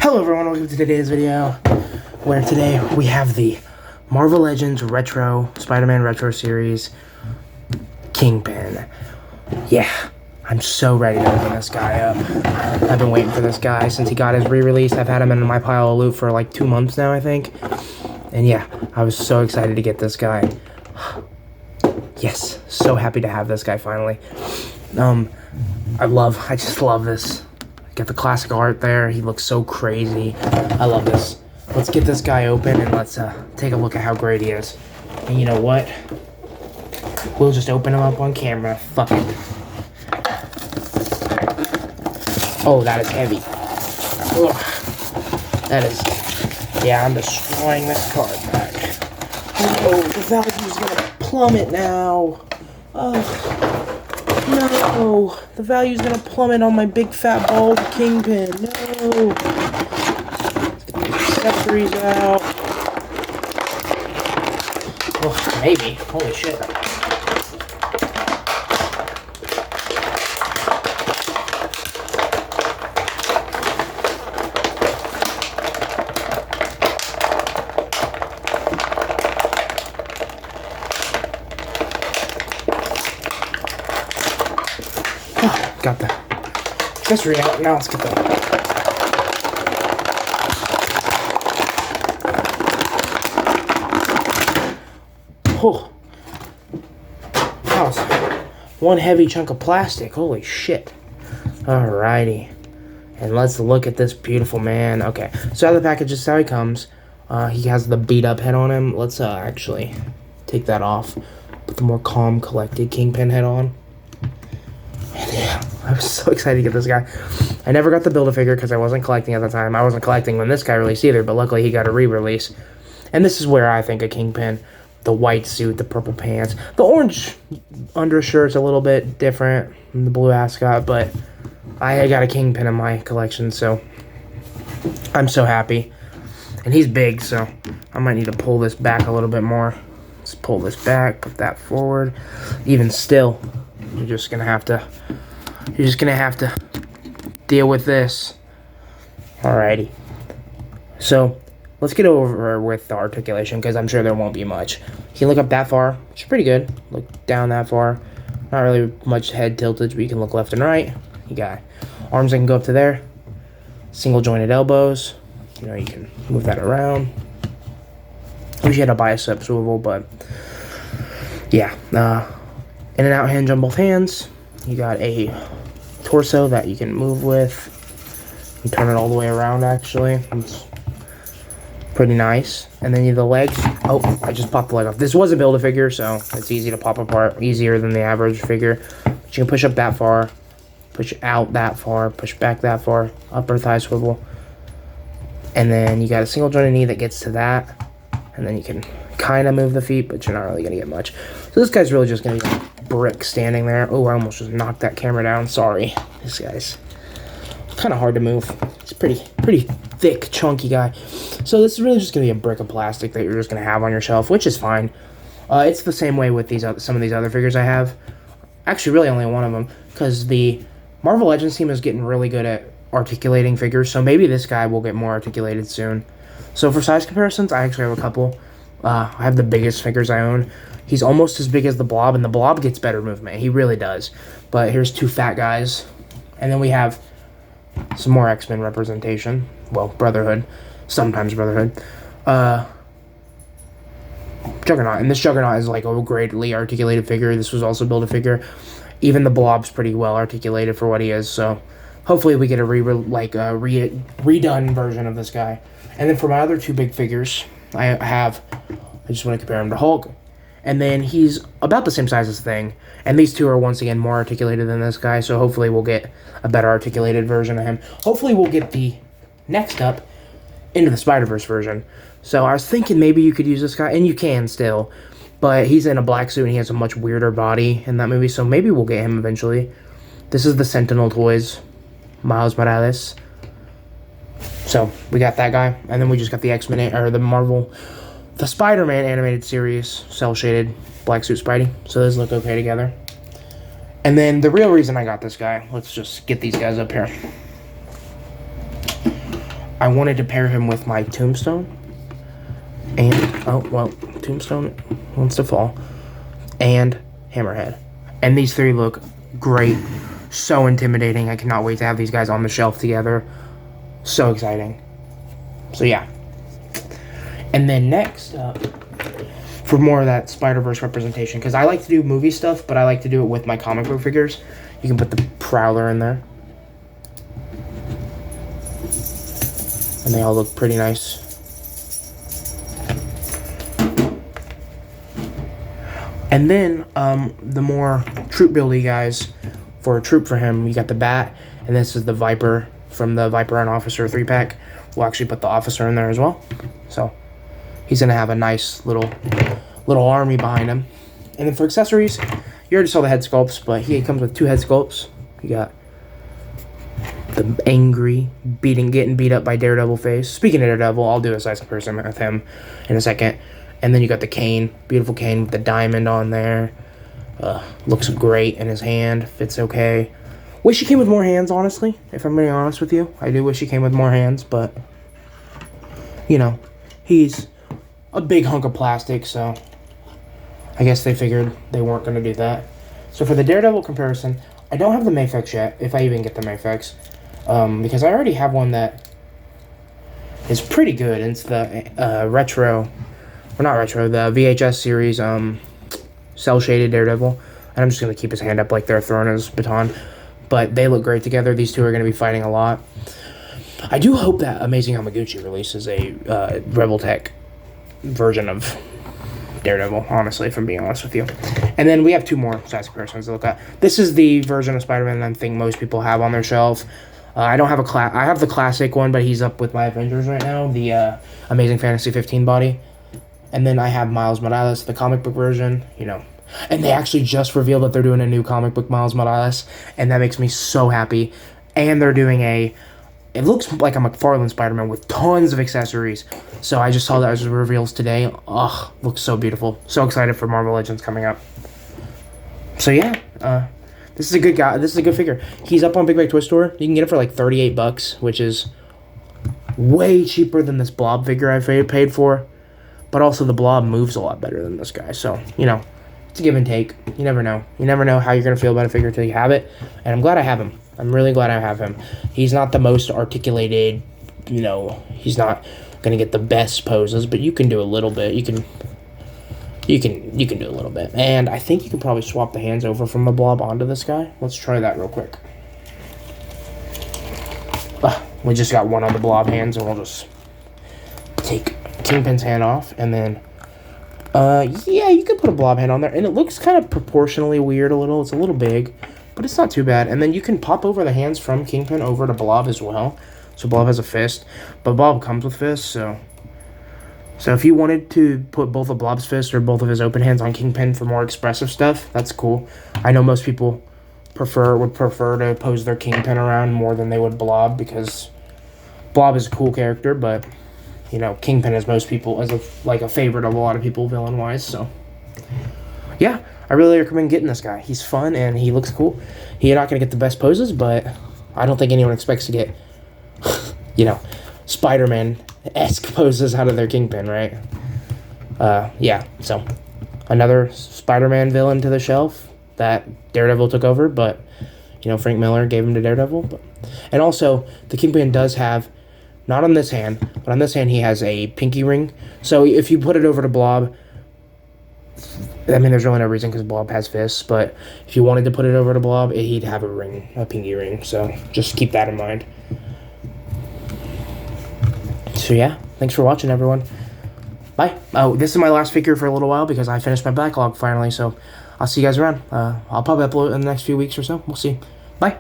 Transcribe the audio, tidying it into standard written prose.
Hello everyone, welcome to today's video, where today we have the Marvel Legends Retro, Spider-Man Retro Series, Kingpin. Yeah, I'm so ready to open this guy up. I've been waiting for this guy since he got his re-release. I've had him in my pile of loot for like 2 months now, I think. And yeah, I was so excited to get this guy. Yes, so happy to have this guy finally. I just love this. Got the classic art there. He looks so crazy. I love this. Let's get this guy open and let's take a look at how great he is. And you know what? We'll just open him up on camera. Fuck it. Oh, that is heavy. Ugh. That is... Yeah, I'm destroying this card back. Oh, the value's gonna plummet now. Oh. No, the value's gonna plummet on my big fat bald Kingpin. No. Let's get these accessories out. Oh, maybe. Holy shit. Got the accessory out. Now let's get the... Oh. That was one heavy chunk of plastic. Holy shit. Alrighty. And let's look at this beautiful man. Okay. So out of the package, this is how he comes. He has the beat up head on him. Let's actually take that off. Put the more calm, collected Kingpin head on. Yeah, I was so excited to get this guy. I never got the Build-A-Figure because I wasn't collecting at the time. I wasn't collecting when this guy released either, but luckily he got a re-release. And this is where I think a Kingpin, the white suit, the purple pants, the orange undershirt's a little bit different than the blue ascot, but I got a Kingpin in my collection, so I'm so happy. And he's big, so I might need to pull this back a little bit more. Let's pull this back, put that forward. Even still, you're just gonna have to deal with this. Alrighty. So let's get over with the articulation because I'm sure there won't be much. You can look up that far, which is pretty good. Look down that far. Not really much head tiltage, but you can look left and right. You got arms that can go up to there. Single jointed elbows. You know, you can move that around. I wish you had a bicep swivel, but yeah. In and out hinge on both hands. You got a torso that you can move with. You turn it all the way around, actually. It's pretty nice. And then you have the legs. Oh, I just popped the leg off. This was a Build-A-Figure, so it's easy to pop apart. Easier than the average figure. But you can push up that far. Push out that far. Push back that far. Upper thigh swivel. And then you got a single jointed knee that gets to that. And then you can kind of move the feet, but you're not really going to get much. So this guy's really just going to be a brick standing there. Oh, I almost just knocked that camera down. Sorry. This guy's kind of hard to move. It's pretty thick, chunky guy. So this is really just going to be a brick of plastic that you're just going to have on your shelf, which is fine. It's the same way with these some of these other figures I have. Actually, really only one of them, because the Marvel Legends team is getting really good at articulating figures, so maybe this guy will get more articulated soon. So for size comparisons, I actually have a couple. I have the biggest figures I own. He's almost as big as the Blob, and the Blob gets better movement. He really does. But here's two fat guys. And then we have some more X-Men representation. Well, Brotherhood. Sometimes Brotherhood. Juggernaut. And this Juggernaut is like a greatly articulated figure. This was also Build-A-Figure. Even the Blob's pretty well articulated for what he is. So hopefully we get a redone version of this guy. And then for my other two big figures, I just want to compare him to Hulk. And then he's about the same size as Thing. And these two are once again more articulated than this guy. So hopefully we'll get a better articulated version of him. Hopefully we'll get the next up Into the Spider-Verse version. So I was thinking maybe you could use this guy. And you can still. But he's in a black suit and he has a much weirder body in that movie. So maybe we'll get him eventually. This is the Sentinel Toys. Miles Morales. So, we got that guy, and then we just got the X-Men, or the Marvel, the Spider-Man animated series, cel-shaded black suit Spidey. So those look okay together. And then the real reason I got this guy, let's just get these guys up here. I wanted to pair him with my Tombstone. And, oh, well, Tombstone wants to fall. And Hammerhead. And these three look great. So intimidating. I cannot wait to have these guys on the shelf together. So exciting. So, yeah. And then next up, for more of that Spider-Verse representation, because I like to do movie stuff, but I like to do it with my comic book figures. You can put the Prowler in there. And they all look pretty nice. And then, the more troop buildy guys, for a troop for him, you got the Bat, and this is the Viper from the Viper and Officer 3-pack. We'll actually put the Officer in there as well. So, he's going to have a nice little army behind him. And then for accessories, you already saw the head sculpts, but he comes with 2 head sculpts. You got the angry, getting beat up by Daredevil face. Speaking of Daredevil, I'll do a size comparison with him in a second. And then you got the cane, beautiful cane with the diamond on there. Looks great in his hand, fits okay. Wish he came with more hands, honestly, if I'm being honest with you. I do wish he came with more hands, but, you know, he's a big hunk of plastic, so I guess they figured they weren't going to do that. So for the Daredevil comparison, I don't have the Mafex yet, if I even get the Mafex, because I already have one that is pretty good. It's the the VHS series, cell-shaded Daredevil, and I'm just going to keep his hand up like they're throwing his baton, but they look great together. These two are going to be fighting a lot. I do hope that Amazing Hamaguchi releases a Rebel Tech version of Daredevil, honestly, if I'm being honest with you. And then we have 2 more size comparisons to look at. This is the version of Spider-Man that I think most people have on their shelf. I don't have I have the classic one, but he's up with my Avengers right now, the Amazing Fantasy 15 body. And then I have Miles Morales, the comic book version, you know. And they actually just revealed that they're doing a new comic book Miles Morales, and that makes me so happy. And they're doing it looks like a McFarlane Spider-Man with tons of accessories. So I just saw that as reveals today. Ugh, looks so beautiful. So excited for Marvel Legends coming up. So yeah, this is a good guy. This is a good figure. He's up on Big Bag Toy Store. You can get it for like $38, which is way cheaper than this Blob figure I paid for. But also the Blob moves a lot better than this guy. So, you know, it's a give and take. You never know. You never know how you're going to feel about a figure until you have it. And I'm glad I have him. I'm really glad I have him. He's not the most articulated, you know, he's not going to get the best poses, but you can do a little bit. You can do a little bit. And I think you can probably swap the hands over from the Blob onto this guy. Let's try that real quick. We just got one on the Blob hands, and we'll just take Kingpin's hand off, and then yeah, you could put a Blob hand on there, and it looks kind of proportionally weird a little. It's a little big, but it's not too bad. And then you can pop over the hands from Kingpin over to Blob as well. So Blob has a fist, but Blob comes with fists, so if you wanted to put both of Blob's fists or both of his open hands on Kingpin for more expressive stuff, that's cool. I know most people would prefer to pose their Kingpin around more than they would Blob, because Blob is a cool character, but you know, Kingpin is most people as a favorite of a lot of people villain-wise. So yeah, I really recommend getting this guy. He's fun and he looks cool. He's not gonna get the best poses, but I don't think anyone expects to get you know, Spider-Man-esque poses out of their Kingpin, right? Yeah, so another Spider-Man villain to the shelf that Daredevil took over, but you know, Frank Miller gave him to Daredevil. And also, the Kingpin does have, not on this hand, but on this hand he has a pinky ring. So if you put it over to Blob, I mean, there's really no reason because Blob has fists, but if you wanted to put it over to Blob, he'd have a ring, a pinky ring. So just keep that in mind. So yeah, thanks for watching, everyone. Bye. Oh, this is my last figure for a little while because I finished my backlog finally, so I'll see you guys around. I'll probably upload in the next few weeks or so. We'll see. Bye.